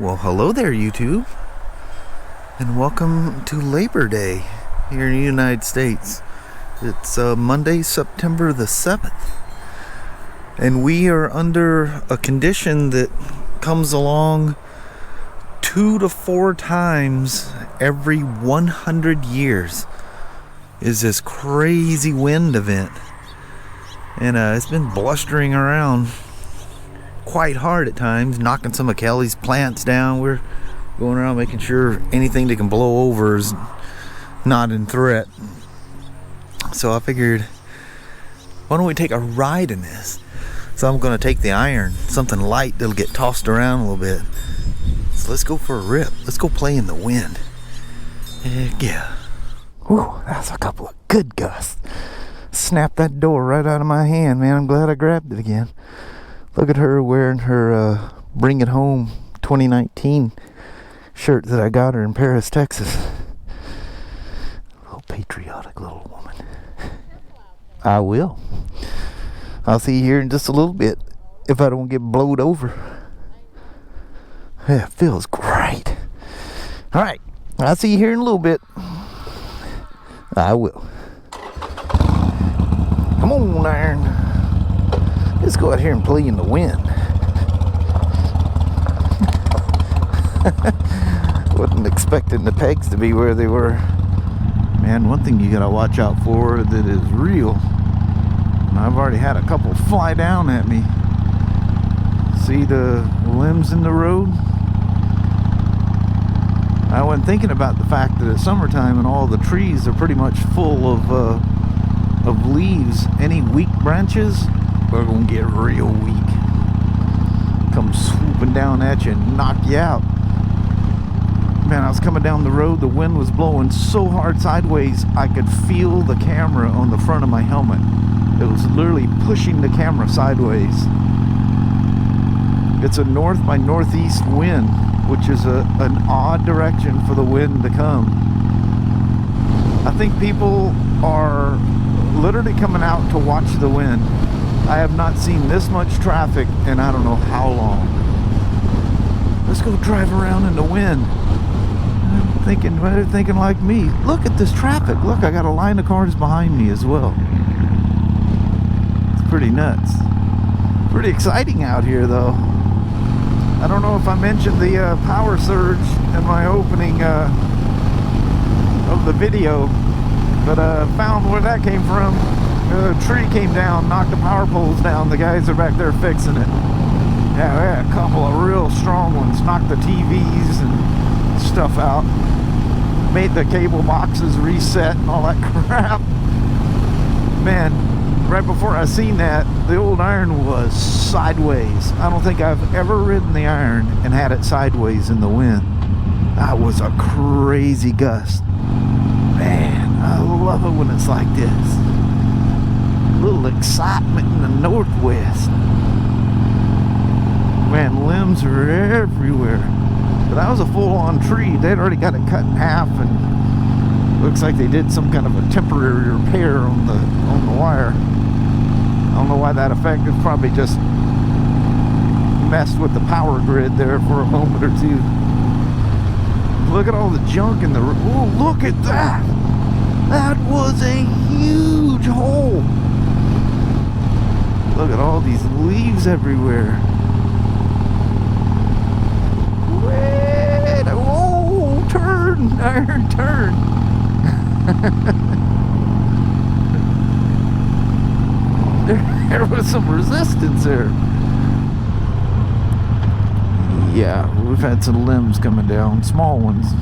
Well, hello there, YouTube, and welcome to Labor Day here in the United States. It's Monday, September the 7th, and we are under a condition that comes along 2 to 4 times every 100 years. Is this crazy wind event, and it's been blustering around quite hard at times, knocking some of Kelly's plants down. We're going around making sure anything that can blow over is not in threat. So I figured, why don't we take a ride in this? So I'm going to take the iron, something light that'll get tossed around a little bit. So let's go for a rip. Let's go play in the wind. Heck yeah. Whew, that's a couple of good gusts. Snapped that door right out of my hand, man. I'm glad I grabbed it again. Look at her wearing her Bring It Home 2019 shirt that I got her in Paris, Texas. A little patriotic little woman. I will. I'll see you here in just a little bit if I don't get blowed over. Yeah, it feels great. Alright, I'll see you here in a little bit. I will. Come on, Iron. Let's go out here and play in the wind. Wasn't expecting the pegs to be where they were. Man, one thing you gotta watch out for that is real, and I've already had a couple fly down at me. See the limbs in the road? I wasn't thinking about the fact that it's summertime and all the trees are pretty much full of leaves. Any weak branches, we're gonna get real weak. Come swooping down at you and knock you out. Man, I was coming down the road, the wind was blowing so hard sideways, I could feel the camera on the front of my helmet. It was literally pushing the camera sideways. It's a north by northeast wind, which is an odd direction for the wind to come. I think people are literally coming out to watch the wind. I have not seen this much traffic in I don't know how long. Let's go drive around in the wind. I'm thinking, they're thinking like me. Look at this traffic. Look, I got a line of cars behind me as well. It's pretty nuts. Pretty exciting out here though. I don't know if I mentioned the power surge in my opening of the video, but found where that came from. A tree came down, knocked the power poles down. The guys are back there fixing it. Yeah, we had a couple of real strong ones. Knocked the TVs and stuff out. Made the cable boxes reset and all that crap. Man, right before I seen that, the old iron was sideways. I don't think I've ever ridden the iron and had it sideways in the wind. That was a crazy gust. Man, I love it when it's like this. Little excitement in the northwest. Man, limbs are everywhere. But that was a full-on tree. They'd already got it cut in half, and looks like they did some kind of a temporary repair on the wire. I don't know why that affected. Probably just messed with the power grid there for a moment or two. Look at all the junk in the. Oh, look at that! That was a huge hole. Look at all these leaves everywhere. Wait! Oh, turn! Iron, turn! there was some resistance there. Yeah, we've had some limbs coming down, small ones.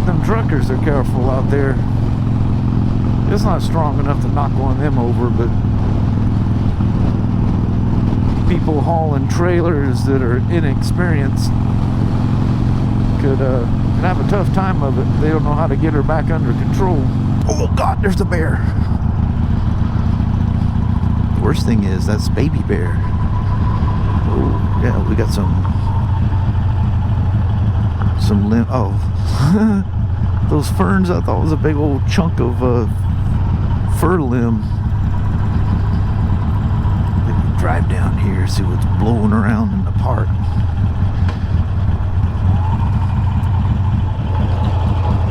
Them truckers are careful out there. It's not strong enough to knock one of them over, but people hauling trailers that are inexperienced could have a tough time of it. They don't know how to get her back under control. Oh God, there's a bear. The worst thing is that's baby bear. Oh yeah, we got some limb. Oh. Those ferns I thought was a big old chunk of fur limb. drive down here, see what's blowing around in the park.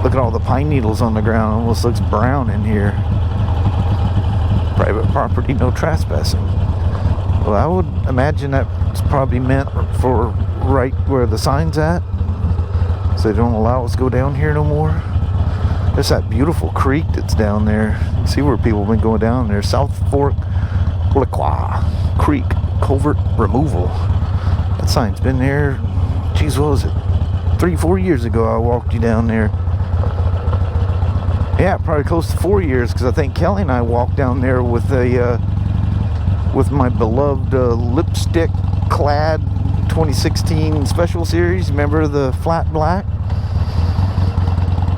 Look at all the pine needles on the ground. Almost looks brown in here. Private property, no trespassing. Well, I would imagine that's probably meant for right where the sign's at, so they don't allow us to go down here no more. There's that beautiful creek that's down there. See where people have been going down there. South Fork Lacroix Creek Culvert Removal. That sign's been there, geez, what was it, 3-4 years ago I walked you down there. Yeah, probably close to 4 years, because I think Kelly and I walked down there with my beloved lipstick clad 2016 special series. Remember the flat black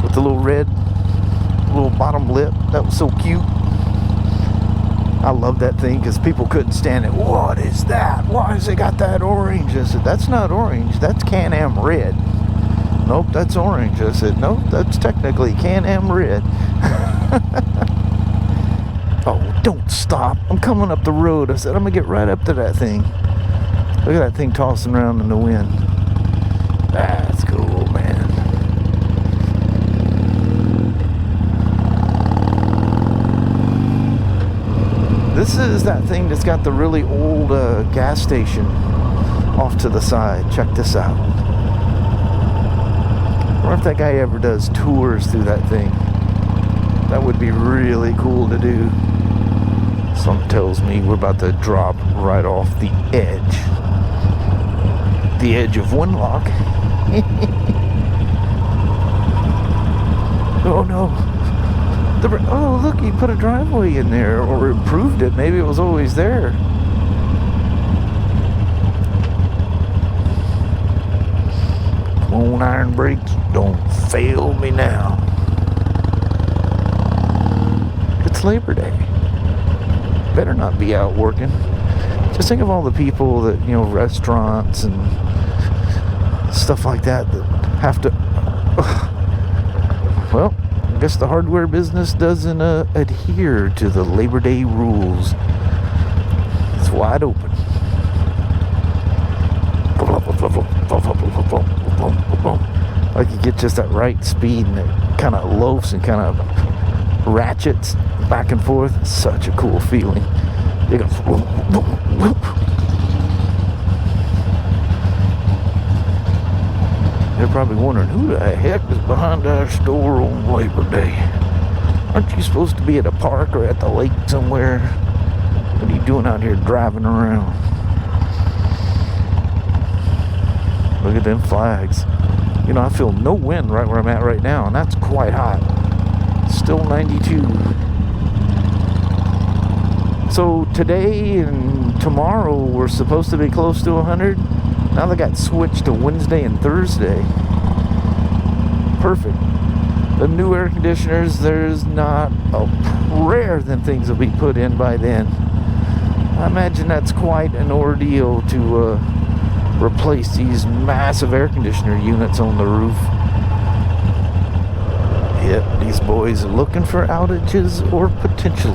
with the little red little bottom lip? That was so cute. I love that thing because people couldn't stand it. What is that? Why has it got that orange? I said, that's not orange, that's Can-Am red. Nope, that's orange. I said, nope, that's technically Can-Am red. Oh, don't stop. I'm coming up the road. I said, I'm going to get right up to that thing. Look at that thing tossing around in the wind. That's cool, man. This is that thing that's got the really old gas station off to the side. Check this out. I wonder if that guy ever does tours through that thing. That would be really cool to do. Something tells me we're about to drop right off the edge. The edge of one lock. Oh no. Oh look, he put a driveway in there, or improved it. Maybe it was always there. Come on, iron brakes, don't fail me now. It's Labor Day. Better not be out working. Just think of all the people that, you know, restaurants and stuff like that have to, well, I guess the hardware business doesn't adhere to the Labor Day rules. It's wide open. Like you get just that right speed and it kind of loafs and kind of ratchets back and forth. It's such a cool feeling. You go, they're probably wondering, who the heck is behind our store on Labor Day? Aren't you supposed to be at a park or at the lake somewhere? What are you doing out here driving around? Look at them flags. You know, I feel no wind right where I'm at right now, and that's quite hot. Still 92. So today and tomorrow we're supposed to be close to 100. Now they got switched to Wednesday and Thursday. Perfect. The new air conditioners, there's not a prayer that things will be put in by then. I imagine that's quite an ordeal to replace these massive air conditioner units on the roof. Yep, these boys are looking for outages or potential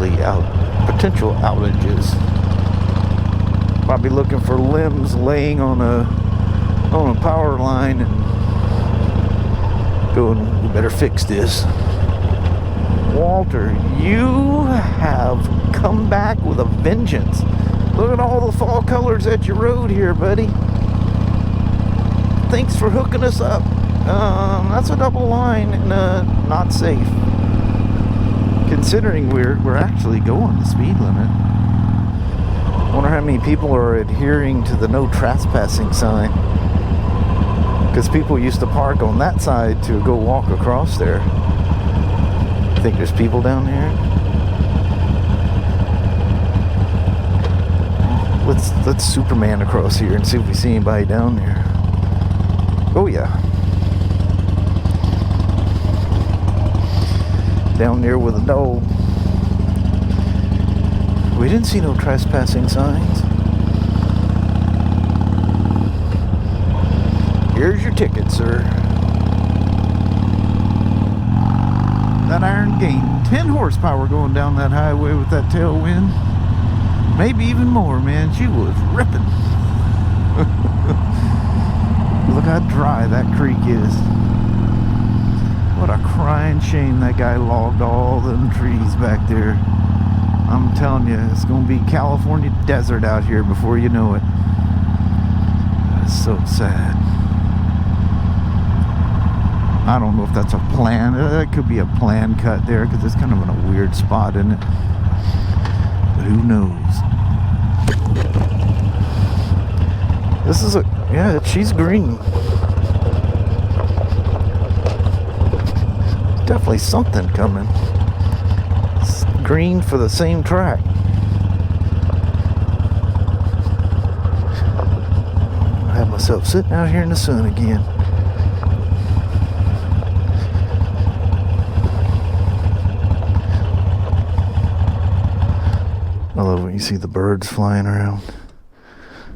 outages. Probably looking for limbs laying on a power line and going, we better fix this. Walter, you have come back with a vengeance. Look at all the fall colors at your road here, buddy. Thanks for hooking us up. That's a double line and not safe. Considering we're actually going the speed limit. I wonder how many people are adhering to the no trespassing sign. Because people used to park on that side to go walk across there. I think there's people down here. Let's Superman across here and see if we see anybody down there. Oh yeah. Down there with a dog. We didn't see no trespassing signs. Here's your ticket, sir. That iron gained 10 horsepower going down that highway with that tailwind. Maybe even more, man. She was ripping. Look how dry that creek is. What a crying shame that guy logged all them trees back there. I'm telling you, it's going to be California desert out here before you know it. That's so sad. I don't know if that's a plan. That could be a plan cut there because it's kind of in a weird spot, isn't it? But who knows? This is a... yeah, she's green. Definitely something coming. It's green for the same track. I have myself sitting out here in the sun again. I love when you see the birds flying around.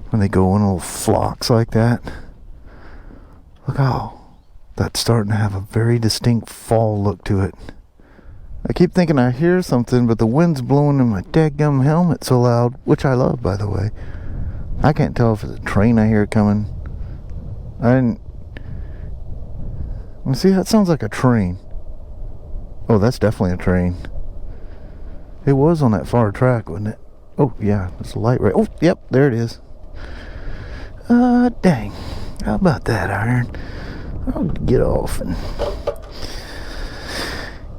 When they go in little flocks like that. Look how that's starting to have a very distinct fall look to it. I keep thinking I hear something, but the wind's blowing in my dadgum helmet so loud, which I love, by the way. I can't tell if it's a train I hear coming. See, that sounds like a train. Oh, that's definitely a train. It was on that far track, wasn't it? Oh, yeah, there's a light right... oh, yep, there it is. Dang. How about that, Iron? I'll get off and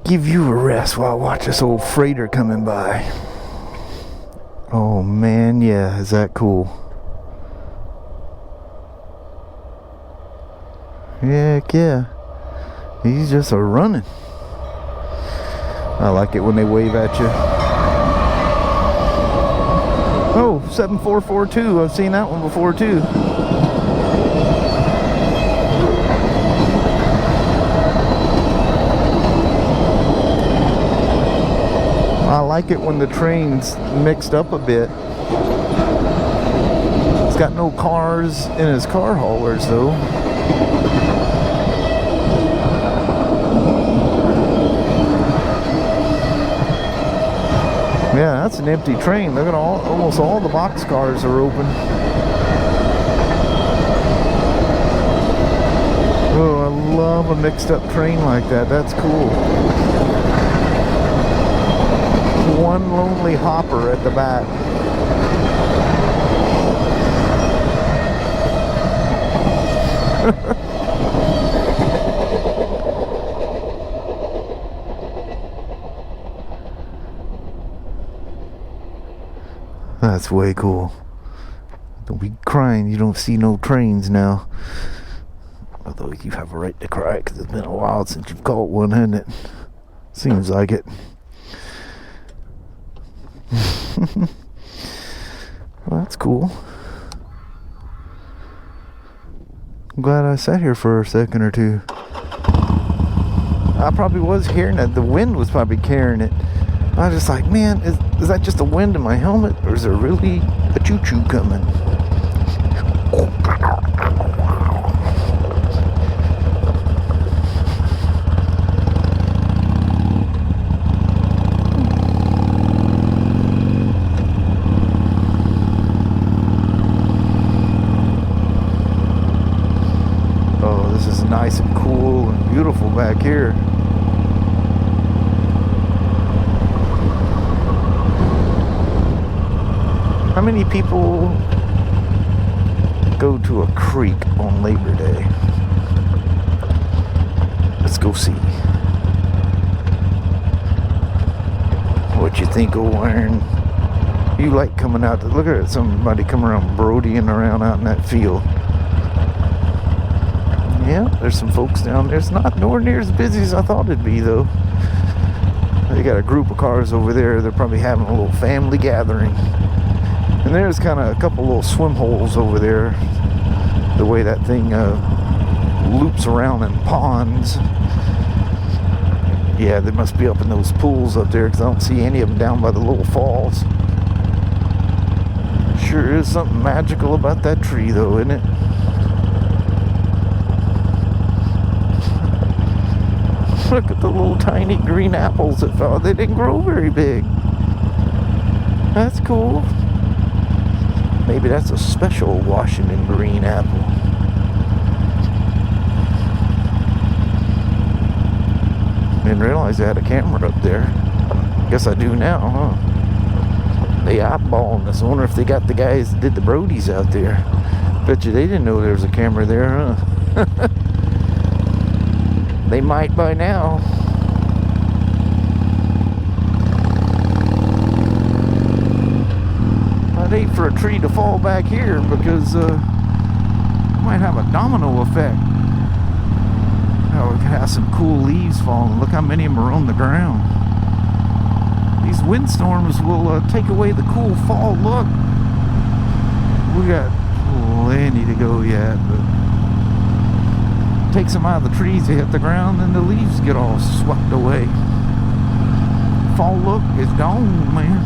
give you a rest while I watch this old freighter coming by. Oh man, yeah, is that cool? Heck yeah. He's just a running. I like it when they wave at you. Oh, 7442. I've seen that one before too. I like it when the train's mixed up a bit. It's got no cars in his car haulers though. Yeah, that's an empty train. Look at almost all the box cars are open. Oh, I love a mixed up train like that. That's cool. One lonely hopper at the back. That's way cool. Don't be crying you don't see no trains now. Although you have a right to cry because it's been a while since you've caught one, hasn't it? Seems like it. Well, that's cool. I'm glad I sat here for a second or two. I probably was hearing it. The wind was probably carrying it. I was just like, man, is that just the wind in my helmet? Or is there really a choo-choo coming? Oh, this is nice and cool and beautiful back here. How many people go to a creek on Labor Day? Let's go see. What you think, old Iron? You like coming out to look at somebody come around brodying around out in that field. Yeah, there's some folks down there. It's not nowhere near as busy as I thought it'd be though. They got a group of cars over there. They're probably having a little family gathering. And there's kind of a couple little swim holes over there. The way that thing loops around in ponds. Yeah, they must be up in those pools up there because I don't see any of them down by the little falls. Sure is something magical about that tree though, isn't it? Look at the little tiny green apples that fell. They didn't grow very big. That's cool. Maybe that's a special Washington green apple. Didn't realize I had a camera up there. Guess I do now, huh? They eyeballing us. I wonder if they got the guys that did the Brodies out there. Bet you they didn't know there was a camera there, huh? They might by now. I'd hate for a tree to fall back here because it might have a domino effect. Oh, it has some cool leaves falling. Look how many of them are on the ground. These windstorms will take away the cool fall look. We got plenty to go yet, but takes them out of the trees, they hit the ground, and the leaves get all swept away. Fall look is gone, man.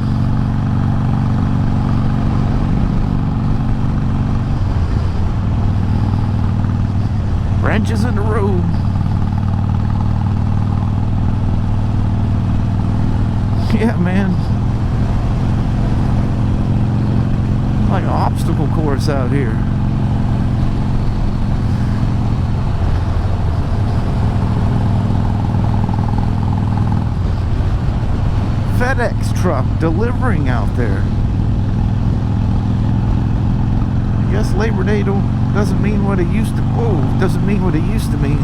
Branches in the road. Yeah, man. Like an obstacle course out here. FedEx truck delivering out there. I guess Labor Day doesn't mean what it used to. Oh, doesn't mean what it used to mean.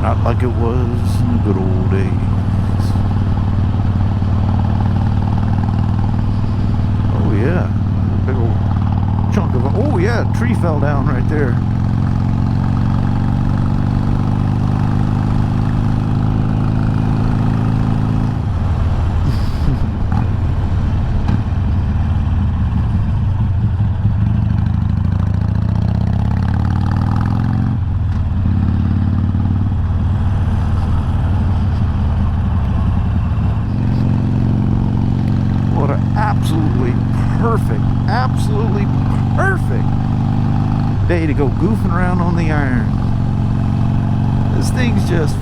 Not like it was in the good old days. Oh yeah, big old chunk of, oh yeah, a tree fell down right there. Absolutely perfect day to go goofing around on the iron. This thing's just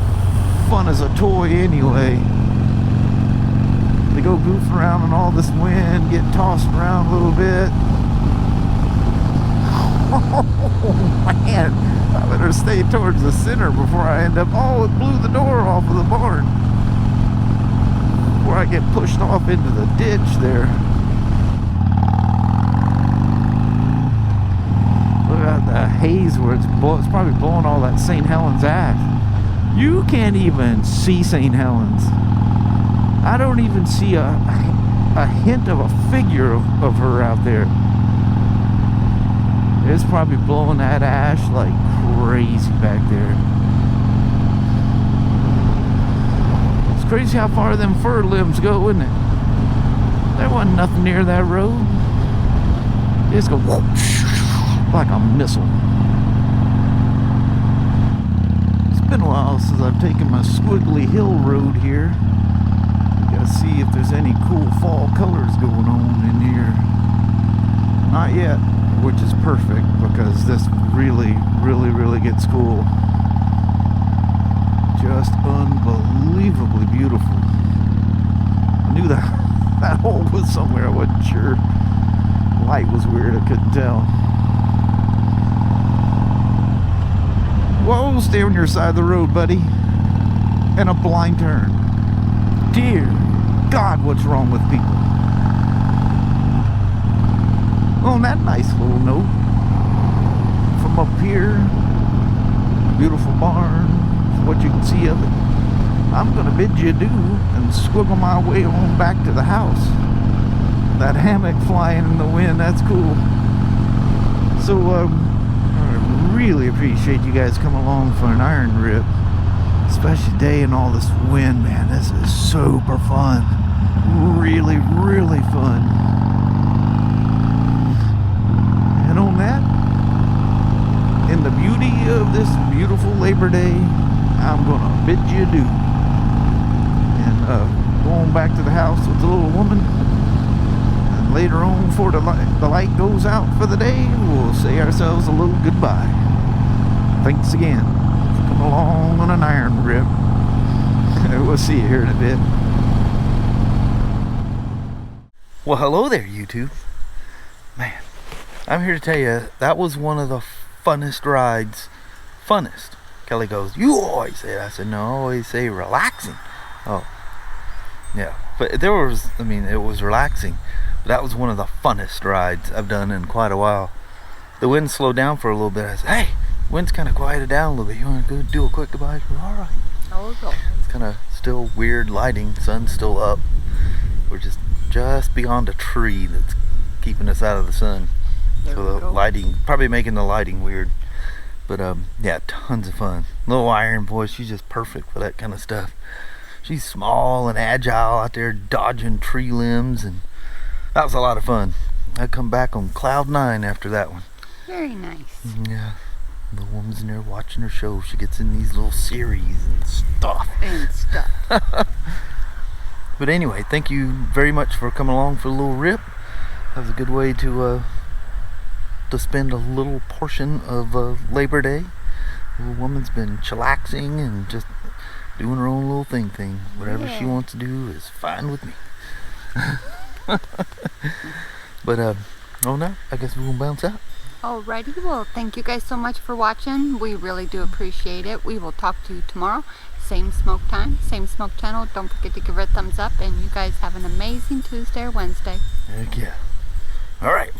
fun as a toy anyway. To go goofing around in all this wind, get tossed around a little bit. Oh man, I better stay towards the center before I end up, oh, it blew the door off of the barn. Before I get pushed off into the ditch there. The haze where it's probably blowing all that St. Helens ash. You can't even see St. Helens. I don't even see a hint of a figure of her out there. It's probably blowing that ash like crazy back there. It's crazy how far them fir limbs go, isn't it? There wasn't nothing near that road. It just goes whoosh, like a missile. It's been a while since I've taken my squiggly hill road here. Gotta see if there's any cool fall colors going on in here. Not yet, which is perfect because this really gets cool. Just unbelievably beautiful. I knew that hole was somewhere, I wasn't sure. Light was weird, I couldn't tell. Whoa, stay on your side of the road, buddy. And a blind turn. Dear God, what's wrong with people? On that nice little note, from up here, beautiful barn, what you can see of it, I'm gonna bid you adieu and squiggle my way on back to the house. That hammock flying in the wind, that's cool. So, I really appreciate you guys coming along for an iron rip. Especially today and all this wind, man. This is super fun. Really fun. And on that, in the beauty of this beautiful Labor Day, I'm gonna bid you adieu. And going back to the house with the little woman. And later on, before the light goes out for the day, we'll say ourselves a little goodbye. Thanks again for coming along on an iron rip. We'll see you here in a bit. Well, hello there, YouTube. Man, I'm here to tell you that was one of the funnest rides. Funnest. Kelly goes, "You always say it." I said, "No, I always say relaxing." Oh, yeah. But it was relaxing. But that was one of the funnest rides I've done in quite a while. The wind slowed down for a little bit. I said, "Hey, wind's kind of quieted down a little bit. You want to go do a quick goodbye?" She goes, "All right." Oh, God. It's kind of still weird lighting. Sun's still up. We're just beyond a tree that's keeping us out of the sun. There So the lighting, probably making the lighting weird. But yeah, tons of fun. Little iron boy, she's just perfect for that kind of stuff. She's small and agile out there dodging tree limbs, and that was a lot of fun. I come back on cloud 9 after that one. Very nice. Yeah. The woman's in there watching her show. She gets in these little series and stuff. But anyway, thank you very much for coming along for a little rip. That was a good way to spend a little portion of Labor Day. The little woman's been chillaxing and just doing her own little thing. Whatever she wants to do is fine with me. But oh no, I guess we're gonna bounce out. Alrighty, well, thank you guys so much for watching. We really do appreciate it. We will talk to you tomorrow. Same smoke time, same smoke channel. Don't forget to give her a thumbs up, and you guys have an amazing Tuesday or Wednesday. Heck yeah. Alright.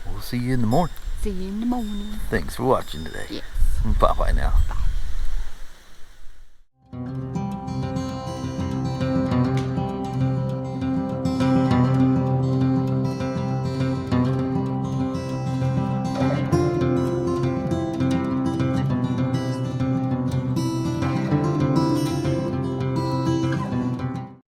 We'll see you in the morning. See you in the morning. Thanks for watching today. Yes. Bye-bye now. Bye.